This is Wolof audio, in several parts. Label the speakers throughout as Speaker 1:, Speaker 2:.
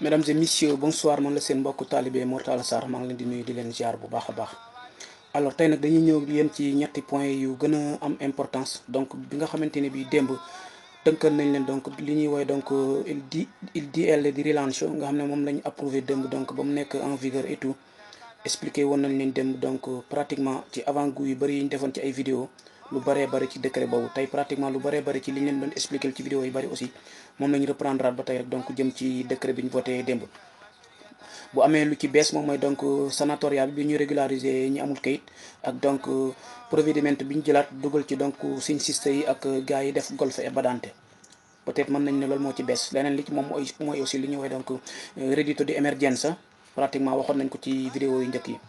Speaker 1: Mesdames et messieurs, bonsoir man la seen mbokku talibé Mor Talla Sarr maa ngi leen di nuyu di leen ziar bu baax a baax. Alors tey nag dañuy ñëw yéen ci ñetti point yu gën a am importance donc bi nga xamante ne bii démb tënkal nañ leen donc li ñuy woowee donc il di relance nga xam ne moom la ñu approuvé démb donc ba mu nekk en vigueur et tout expliqué woon nañ leen démb donc pratiquement ci avant-goût yu bëri yi ñu defoon ci ay vidéo lu bëree bëri ci décret boobu tey pratiquement lu bëree bëri ci li ñu leen doon expliqué ci vidéo yu bëri aussi moom lañu reprendre ba tey rek donc jëm ci décret bi ñu voté démb. bu amee lu ci bees moom mooy donc sénatorial bi ñu régulariser ñi amul kayit ak donc providiment bi ñu jëlaat dugal ci donc signe siste yi ak gars yi def golf et badante peut-être mën nañ ne loolu moo ci bees leneen li ci moom mooy aussi li ñuy woowee donc reddito di emergenza pratiquement waxoon nañ ko ci vidéo yu njëkk yi.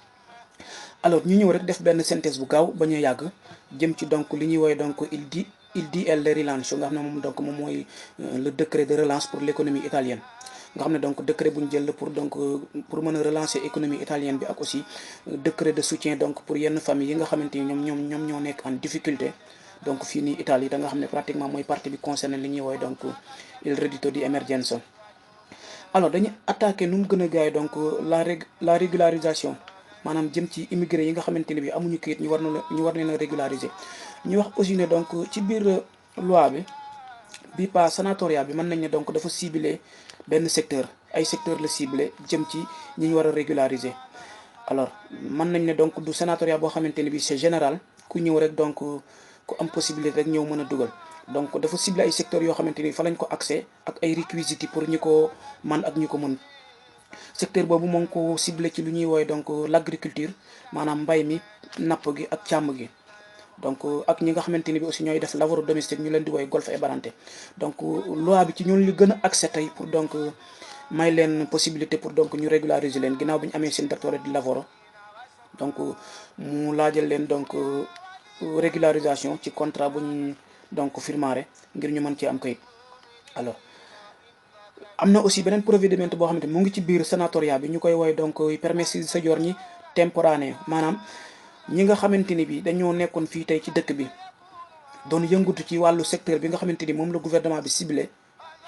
Speaker 1: alors ñu ñëw rek def benn synthèse bu gaaw ba ñu yàgg jëm ci donc li ñuy woowee donc il dit elle relance nga xam ne moom donc moom mooy le décret de relance pour l'économie italienne. nga xam ne donc décret bu ñu jël pour donc pour mën a relancer économie italienne bi ak aussi décret de soutien donc pour yenn famille yi nga xamante ni ñoom ñoo nekk en difficulté donc fii nii Italie da nga xam ne pratiquement mooy partie bi concerné li ñuy woowee donc il reddito di emergenza. alors dañuy attaqué nu mu gën a gaay donc la régularisation maanaam jëm ci immigré yi nga xamante ne bi amuñu kayit ñu war leen a régulariser ñu wax aussi ne donc ci biir loi bi pas sénatorial bi mën nañ ne donc dafa ciblé benn secteur ay secteur la ciblé jëm ci ñi ñu war a régulariser. alors mën nañ ne donc du sénatorial boo xamante ne bi c'est général ku ñëw rek donc ku am possibilité rek ñëw mën a dugal donc dafa ciblé ay secteurs yoo xamante ni fa lañ ko accès ak ay réquisites pour ñi ko man ak ñi ko mën. secteur boobu moo ngi ko ciblé ci lu ñuy woowee donc l'agriculture maanaam mbay mi napp gi ak càmm gi. donc ak ñi nga xamante ni bi aussi ñooy def lavoro domestique ñu leen di woy golf et badante donc loi bi ci ñoom li gën a accès tey pour donc may leen possibilité pour donc ñu régulariser leen ginnaaw bi ñu amee seen doctorat di lavoro donc mu laajal leen donc régularisation ci contrat bu ñu donc firmare ngir ñu mën cee am kayit. alors am na aussi beneen providiment boo xamante mu ngi ci biir sénatoriat bi ñu koy woy donc permesso di soggiorno temporaneo maanaam ñi nga xamante ni bi dañoo nekkoon fii tey ci dëkk bi doon yëngatu ci wàllu secteur bi nga xamante ni moom la gouvernement bi ciblé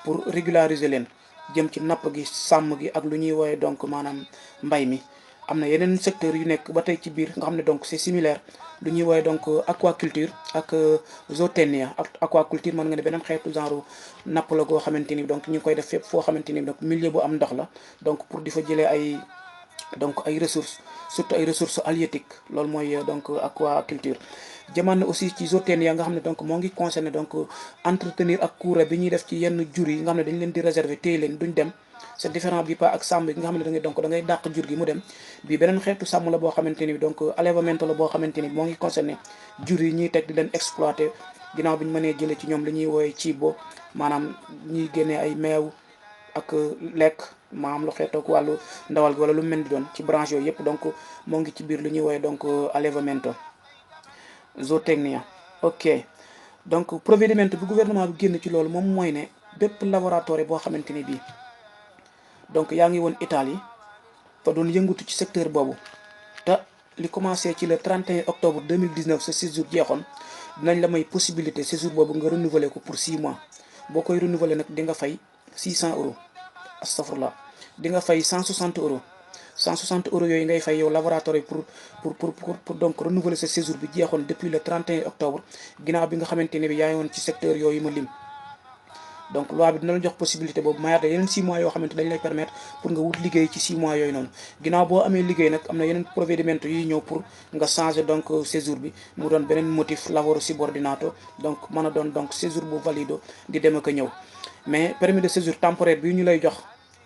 Speaker 1: pour régulariser leen jëm ci napp gi sàmm gi ak lu ñuy woowee donc maanaam mbay mi. am na yeneen secteur yu nekk ba tey ci biir nga xam ne donc c'est similaire lu ñuy woowee donc aquaculture ak zootechnia ak aquaculture mën nga ne beneen xeetu genre napp la goo xamante ni donc ñu ngi koy def fépp foo xamante ni donc milieu bu am ndox la donc pour di fa jëlee ay ressources surtout ay ressources halieutiques loolu mooy donc aquaculture. jëmaan na aussi ci zootechnia nga xam ne donc moo ngi concerné donc entretenir ak kuura bi ñuy def ci yenn jur yi nga xam ne dañ leen di réserver téye leen duñ dem c'est différent bi pas ak sàmm gi nga xam ne da ngay dàq jur gi mu dem bii beneen xeetu sàmm la boo xamante ni donc allevamento la boo xamante ni moo ngi concerné jur yi ñuy teg di leen exploiter ginnaaw bi ñu mënee jëlee ci ñoom li ñuy woowee cibo maanaam ñuy génnee ay meew ak lekk maanaam lu xeetoog wàllu ndawal gi wala lu mel di doon ci branche yooyu yëpp donc moo ngi ci biir lu ñuy woowee donc allevamento zootechnia. ok donc provvedimento bu gouvernement bi génn ci loolu moom mooy ne bépp laboratoire boo xamante ni bii donc yaa ngi woon Italie fa doon yëngatu ci secteur boobu te li commencé ci le 31 octobre 2019 sa séjour jeexoon dinañ la may possibilité séjour boobu nga renouveler ko pour 6 mois boo koy renouveler nag di nga fay 600 euros astafurlah di nga fay 160 euros 160 euros yooyu ngay fay yow laboratoire yi pour donc renouveler sa séjour bi jeexoon depuis le 31 octobre ginnaaw bi nga xamante ne bi yaa ngi woon ci secteur yooyu ma lim. donc loi bi dina la jox possibilité boobu mayaat yeneen 6 mois yoo xamante dañ lay permettre pour nga wut liggéey ci 6 mois yooyu noonu ginnaaw boo amee liggéey nag am na yeneen provvedimento yi ñëw pour nga changer donc séjour bi mu doon beneen motif lavoro subordinato donc mën a doon donc séjour bu valido di dem ak a ñëw mais permis de séjour temporaire bi ñu lay jox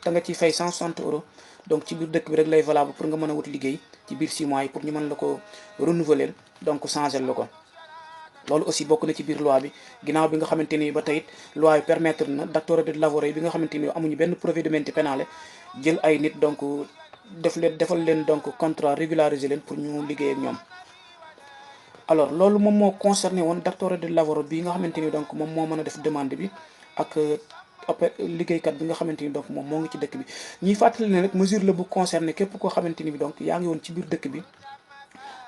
Speaker 1: da nga ciy fay 160 euros donc ci biir dëkk bi rek lay valable pour nga mën a wut liggéey ci biir 6 mois yi pour ñu mën la ko renouveler donc changer la ko. loolu aussi bokk na ci biir loi bi ginnaaw bi nga xamante ni ba tey loi bi permettre na datore de lavoro yi bi nga xamante ni amuñu benn provvedimento penale jël ay nit donc defal leen donc contrat régulariser leen pour ñu liggéey ak ñoom. alors loolu moom moo concerné woon datore de lavoro bi nga xamante ni donc moom moo mën a def demande bi ak liggéeykat bi nga xamante ni donc moom moo ngi ci dëkk bi ñuy fàttali ne rek mesure la bu concerné képp koo xamante ni bi donc yaa ngi woon ci biir dëkk bi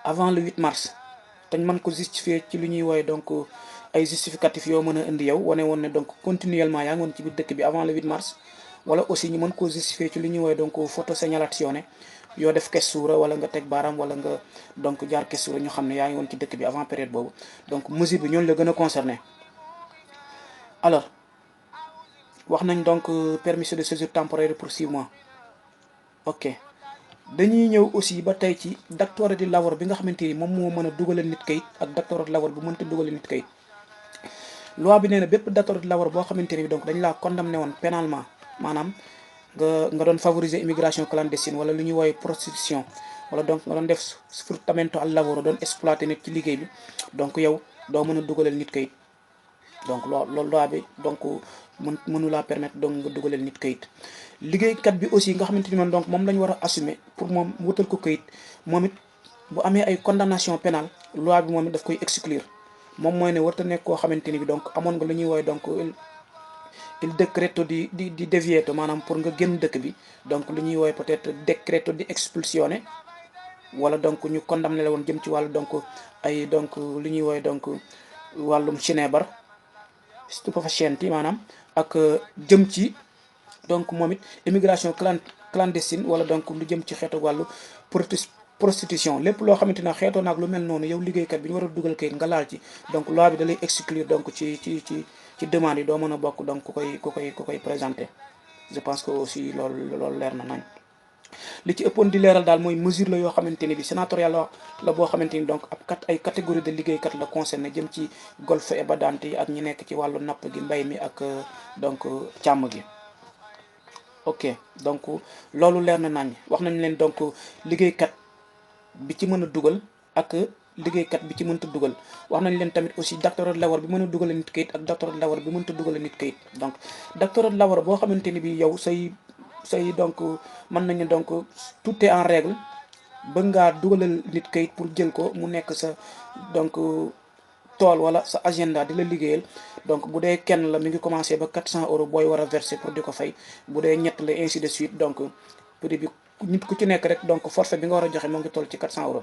Speaker 1: avant le 8 mars. dañ mën ko justifier ci lu ñuy woowee donc ay justificatif yoo mën a indi yow wane woon ne donc continuellement yaa ngi woon ci biir dëkk bi avant le 8 mars wala aussi ñu mën koo justifier ci li ñuy woowee donc photo segnalazione yoo def questura wala nga teg baaraam wala nga donc jaar questura ñu xam ne yaa ngi woon ci dëkk bi avant période boobu donc mesure bi ñooñu la gën a concerné. alors wax nañ donc permis de séjour temporaire pour 6 mois. ok dañuy ñëw aussi ba tey ci datore di lavoro bi nga xamante ni moom moo mën a dugalal nit kayit ak datore di lavoro bu mënta dugalal nit kayit. loi bi nee na bépp datore di lavoro boo xamante ni donc dañ laa condamné woon pénalement maanaam nga doon favoriser immigration clandestine wala lu ñuy woowee prostitution wala donc nga doon def sfruttamento al lavoro doon exploité nit ci liggéey bi donc yow doo mën a dugalal nit kayit. donc loolu loi bi donc mënu laa permettre donc nga dugalal nit kayit. liggéeykat bi aussi nga xamante ni man donc moom la ñu war a assumer pour moom wutal ko kayit moom it bu amee ay condamnation pénale loi bi moom it daf koy exclure. moom mooy ne warta nekk koo xamante ni bi donc amoon nga lu ñuy woowee donc il decreto di divieto maanaam pour nga génn dëkk bi donc lu ñuy woowee peut-être decreto di expulsione wala donc ñu condamné la woon jëm ci wàllu donc ay donc lu ñuy woowee donc wàllum sinébar stupéfianti maanaam ak jëm ci donc moom it immigration clandestine wala donc lu jëm ci xeetu wàllu prostitution lépp loo xamante ne xeetoo naag lu mel noonu yow liggéeykat bi ñu war a dugal kayit nga laal ci donc loi bi da lay exclure donc ci demande yi doo mën a bokk donc ku koy présenter. je pense que aussi loolu leer na nañ li ci ëppoon di leeral daal mooy mesure la yoo xamante ni bi sénatorial la boo xamante ni donc ay catégorie de liggéeykat la concerné jëm ci golfe et badante yi ak ñi nekk ci wàllu napp gi mbay mi ak donc càmm gi. ok donc loolu leer na nañ wax nañ leen donc liggéeykat bi ci mën a dugal ak liggéeykat bi ci mënta dugal wax nañ leen tamit aussi datore di lavoro bi mën a dugal nit kayit ak datore di lavoro bi mënta dugal nit kayit. donc datore di lavoro boo xamante ni bi yow say donc mën nañu donc tout est en règle bëgg ngaa dugalal nit kayit pour jël ko mu nekk sa donc tool wala sa agenda di la liggéeyal donc bu dee kenn la mi ngi commencé ba 400 euros booy war a verser pour di ko fay bu dee ñett la ainsi de suite donc prix bi nit ku ci nekk rek donc forfait bi nga war a joxe moo ngi toll ci 400 euros.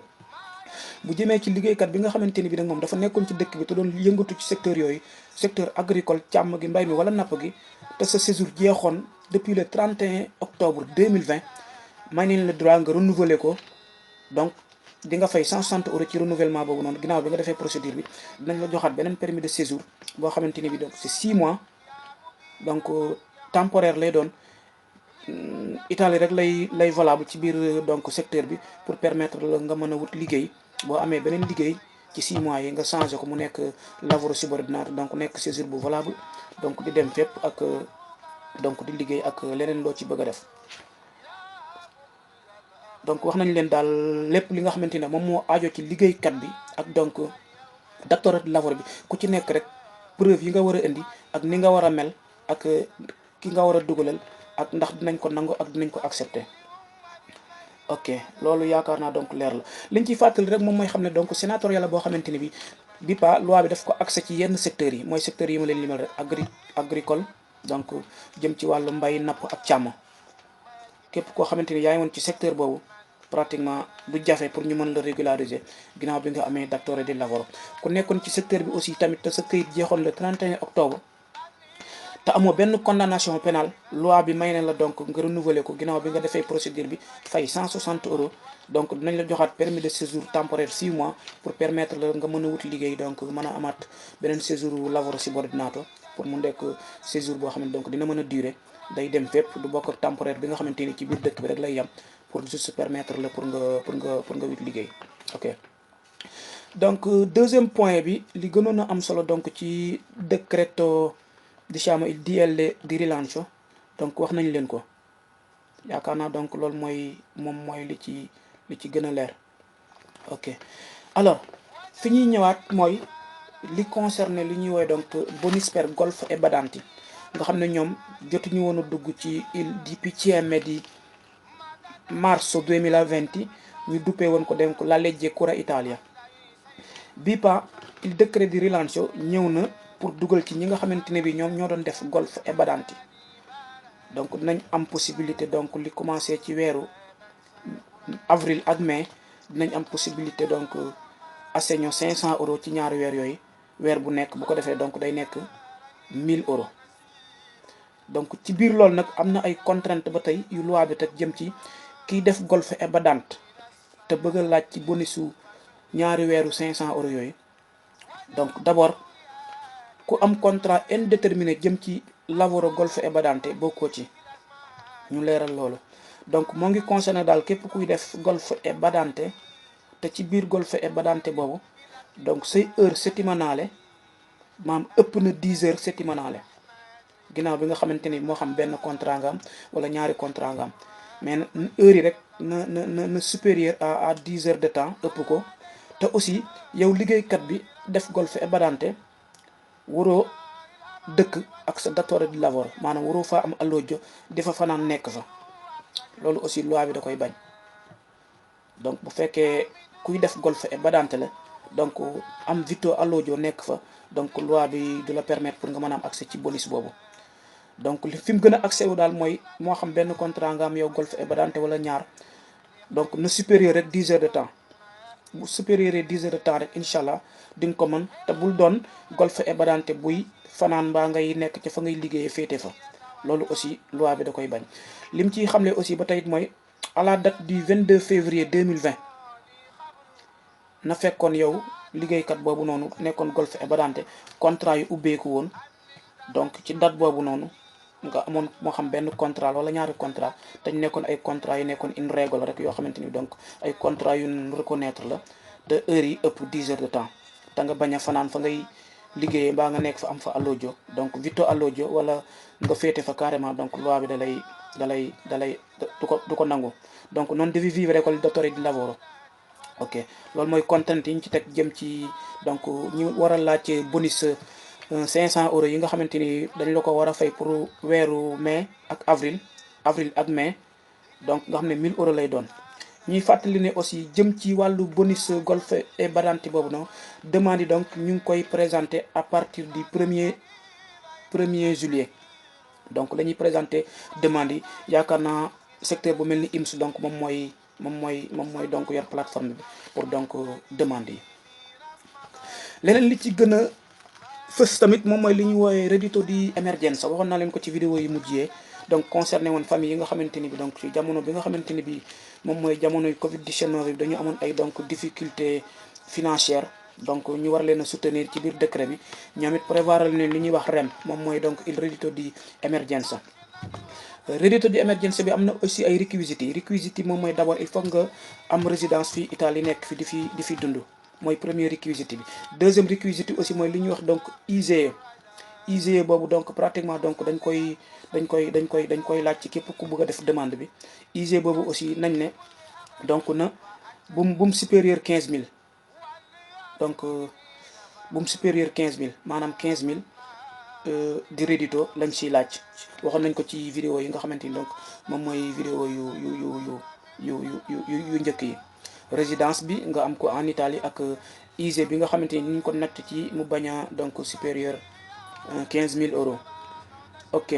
Speaker 1: bu jëmee ci liggéeykat bi nga xamante ni bi nag moom dafa nekkoon ci dëkk bi te doon yëngatu ci secteur yooyu secteur agricole càmm gi mbay mi wala napp gi te sa séjour jeexoon depuis le 31 octobre 2020 may nañ la droit nga renouveler ko donc di nga fay 160 euros ci renouvellement boobu noonu ginnaaw bi nga defee procédure bi dinañ la joxaat beneen permis de séjour boo xamante ni bi donc c'est 6 mois donc temporaire lay doon. Italie rek lay valable ci biir donc secteur bi pour permettre la nga mën a wut liggéey boo amee beneen liggéey ci 6 mois yi nga changé ko mu nekk lavoro subordinato donc nekk séjour bu valable donc di dem fépp ak donc di liggéey ak leneen loo ci bëgg a def. donc wax nañ leen daal lépp li nga xamante ne moom moo aajo ci liggéeykat bi ak donc datore di lavoro bi ku ci nekk rek preuve yi nga war a indi ak ni nga war a mel ak ki nga war a dugalal ak ndax dinañ ko nangu ak dinañ ko accepter. ok loolu yaakaar naa donc leer la liñ ciy fàttali rek moom mooy xam ne donc sénatorial la boo xamante ni bi pa loi bi daf ko accès ci yenn secteurs yi mooy secteurs yi ma leen limal rek agricole donc jëm ci wàllu mbay napp ak càmm. képp koo xamante ni yaa ngi woon ci secteur boobu pratiquement du jafe pour ñu mën la régulariser ginnaaw bi nga amee datore di lavoro ku nekkoon ci secteur bi aussi tamit te sa këyit jeexoon le 31 octobre te amoo benn condamnation pénale loi bi may na la donc nga renouveler ko ginnaaw bi nga defee procédure bi fay 160 euros donc dinañ la joxaat permis de séjour temporaire 6 mois pour permettre la nga mën a wut liggéey donc mën a amaat beneen séjour lavoro subordinato pour mu nekk séjour boo xam ne donc dina mën a durer day dem fépp du bokk ak temporaire bi nga xamante ni ci biir dëkk bi rek lay yam pour juste permettre la pour nga wut liggéey. ok donc deuxième point bi li gënoon a am solo donc ci decreto diciamo il DL di rilancio donc wax nañ leen ko yaakaar naa donc loolu mooy li ci gën a leer. ok alors fi ñuy ñëwaat mooy li concerné li ñuy woowee donc bonus per golf e badanti nga xam ne ñoom jotuñu woon a dugg ci il di PCM di marzo 2020 ñu duppee woon ko donc la legge Cura Italia bii pa il décret di rilancio ñëw na pour dugal ci ñi nga xamante ne bi ñoom ñoo doon def golf e badanti donc dinañ am possibilité donc li commencé ci weeru avril ak mai dinañ am possibilité donc assegno 500 euros ci ñaari weer yooyu weer bu nekk bu ko defee donc day nekk 1000 euros donc ci biir loolu nag am na ay contraintes ba tey yu loi bi teg jëm ci kiy def golf ebadante te bëgg a laaj ci bonusu ñaari weeru 500 € yooyu. donc d'abord ku am contrat indéterminé jëm ci lavoro golf ebadante bokkoo ci, ñu leeral loolu. donc moo ngi concerné daal képp kuy def golf ebadante te ci biir golf ebadante boobu donc say heure settimanale maam ëpp na 10 heures settimanale ginnaaw bi nga xamante ni moo xam benn contrat nga am wala ñaari contrat nga am, mais heure yi rek na supérieur à 10 heures de temps ëpp ko. te aussi yow liggéeykat bi def golf ebadante waroo dëkk ak sa datore di lavoro, maanaam waroo faa am alloggio di fa fanaan nekk fa, loolu aussi loi bi da koy bañ. donc bu fekkee kuy def golf ebadante la donc am vitto alloggio nekk fa, donc loi bi du la permettre pour nga mën a am accès ci bonus boobu. donc li fi mu gën a accès wu daal mooy moo xam benn contrat nga am yow golf ebadante wala ñaar, donc na supérieur rek 10 heures de temps. bu supérieur 10 heures de temps rek incha allah di nga ko mën, te bul doon golf ebadante buy fanaan mbaa ngay nekk ca fa ngay liggéeyee féete fa, loolu aussi loi bi da koy bañ. lim ciy xamle aussi ba tey mooy à la date du 22 février 2020 na fekkoon yow liggéeykat boobu noonu nekkoon golf ebadante contrat yu ubbeeku woon, donc ci date boobu noonu nga amoon moo xam benn contrat wala ñaari contrat te ñu nekkoon ay contrat yu nekkoon in règle rek yoo xamante ni donc ay contrat yu reconnaître la te heures yi ëpp 10 heures de temps te nga bañ a fanaan fa ngay liggéeyee mbaa nga nekk fa am fa alloggio, donc vitto alloggio wala nga féete fa carrément, donc loi bi dalay du ko nangu. donc non devi vivere col datore di lavoro. ok loolu mooy contrainte yi ñu ci teg jëm ci donc ñu war a laaj bonus 500 € yi nga xamante ni dañ la ko war a fay pour weeru mai ak avril ak mai, donc nga xam ne 1000 € lay doon. ñuy fàttali ne aussi jëm ci wàllu bonus golf ebadante boobu noonu demande yi donc ñu ngi koy présenter à partir du 1er juillet, donc la ñuy présenter demande yi. yaakaar naa secteur bu mel ni IMS donc moom mooy donc yor plateforme bi pour donc demande yi. leneen li ci gën a fës tamit moom mooy li ñu woowee reddito di emergenza, waxoon naa leen ko ci vidéo yi mujjee, donc concerné woon famille yi nga xamante ni bi donc ci jamono bi nga xamante ni bi moom mooy jamonoy Covid 19 bi dañu amoon ay donc difficulté financière, donc ñu war leen a soutenir ci biir décret bi. ñoom it prévoir leen li ñuy wax REM, moom mooy donc il reddito di emergenza. reddito di emergenza bi am na aussi ay requisiti moom mooy d'abord il faut nga am résidence fii Italie nekk fi di fi dund, mooy premier réquisite bi. deuxième réquisite aussi mooy li ñuy wax donc IGE boobu donc pratiquement donc dañ koy laaj ci képp ku bëgg a def demande bi. IGE boobu aussi nañ ne donc na bu mu supérieur 15000, donc bu mu supérieur 15000 maanaam 15000 di reddito lañ siy laaj. waxoon nañ ko ci vidéo yi nga xamante ni donc moom mooy vidéo yu njëkk yi. résidence bi nga am ko en Italie ak IGE bi nga xamante ni ñu ko natt ci mu bañ a donc supérieur 15000 €. ok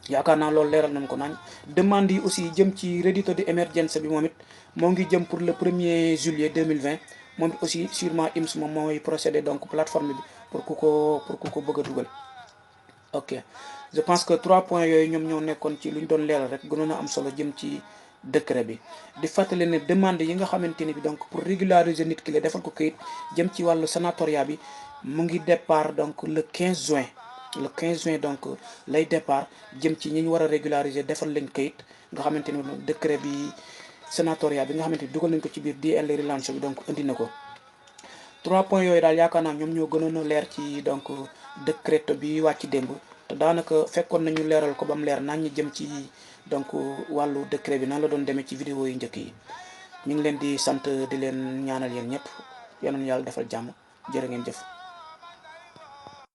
Speaker 1: yaakaar naa loolu leeral nañ ko nañ. demande yi aussi jëm ci reddito di emergenza bi moom it moo ngi jëm pour le 1er juillet 2020, moom it aussi sûrement IMS moom mooy procédé donc plateforme bi pour ku ko bëgg a dugal. ok je pense que 3 points yooyu ñoom ñoo nekkoon ci lu ñu doon leeral rek gënoon a am solo jëm ci décret bi. di fàttali ne demande yi nga xamante ni bi donc pour régulariser nit ki la defal ko kayit jëm ci wàllu sanatoria bi mu ngi départ donc le 15 juin donc lay départ jëm ci ñi ñu war a régulariser defal leen kayit nga xamante ni décret bi sanatoria bi nga xamante ni dugal nañ ko ci biir DL Rilancio bi donc indi na ko. 3 points yooyu daal yaakaar naa ñoom ñoo gënoon a leer ci donc décret bi wàcc démb, te daanaka fekkoon nañu leeral ko ba mu leer nañ ñu jëm ci donc wàllu décret bi nan la doon demee ci vidéo yi njëkk yi. ñu ngi leen di sant di leen ñaanal yéen ñëpp yal na yàlla defal jàmm, jërë ngeen jëf.